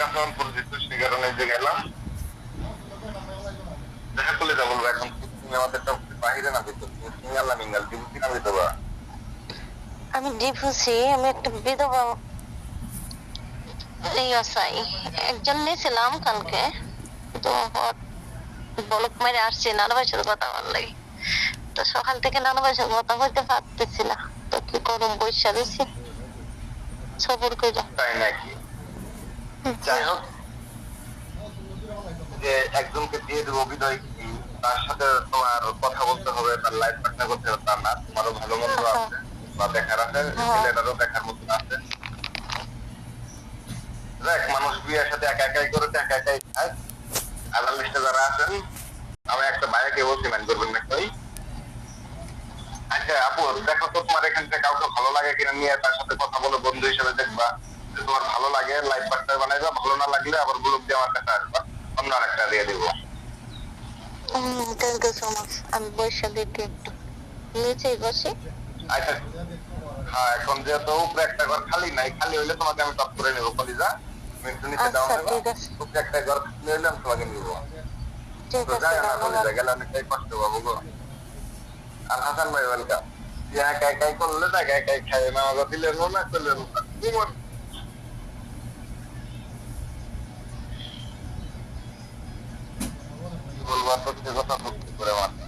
আচরণ পরিচিত সে কারণে যে গেলাম দেখা করলে যা বলবো এখন তুমি আমাদের বাহিরে না ভিতর তুমি সিঙ্গাল না মিঙ্গাল ডিভোর্সি না বিধবা আমি ডিভোর্সি আমি একটা বিধবা চাই একজন নিয়েছিলাম কালকে তো বলক মেরে আসছে নানা ভাইয়ের সাথে কথা বলার লাগে তো সকাল থেকে নানা ভাইয়ের সাথে কথা বলতে পারতেছি না তো কি করুম বৈশা দিছি সবর করে তাই নাকি যাই হোক যে একজনকে দিয়ে দেবো বিদায় কি তার সাথে তোমার কথা বলতে হবে তার লাইফ পার্টনার করতে হবে তার না তোমারও ভালো মন্দ আছে বা দেখার আছে ছেলেটারও দেখার মতন আছে দেখ মানুষ বিয়ের সাথে একা একাই করেছে একা একাই খায় আদার লিস্টে যারা আছেন আমি একটা ভাইয়াকে বলছি ম্যান করবেন না কই আচ্ছা আপু দেখো তো তোমার এখান থেকে কাউকে ভালো লাগে কিনা নিয়ে তার সাথে কথা বলে বন্ধু হিসেবে দেখবা যে তোমার ভালো লাগে লাইফ পার্টনার বানাইবা ভালো না লাগলে আবার গ্রুপ দিয়ে আমার কাছে আসবা অন্য আরেকটা দিয়ে দিব থ্যাংক ইউ সো মাচ আমি বৈশা দিতে একটু নিচেই বসি আচ্ছা হ্যাঁ এখন যেহেতু উপরে একটা ঘর খালি নাই খালি হইলে তোমাকে আমি টপ করে নেবো কলিজা তুমি একটু নিচে দাও নেবা উপরে একটা ঘর খালি হইলে আমি তোমাকে নিবো তো যাই না কলিজা গেলে অনেকটাই কষ্ট পাবো গো আর হাসান ভাই ওয়েলকাম একা একাই করলে না একা একাই খাই না আমাকে দিলেন না করলেন না বলবো আর সত্যি কথা সত্যি করে মারতে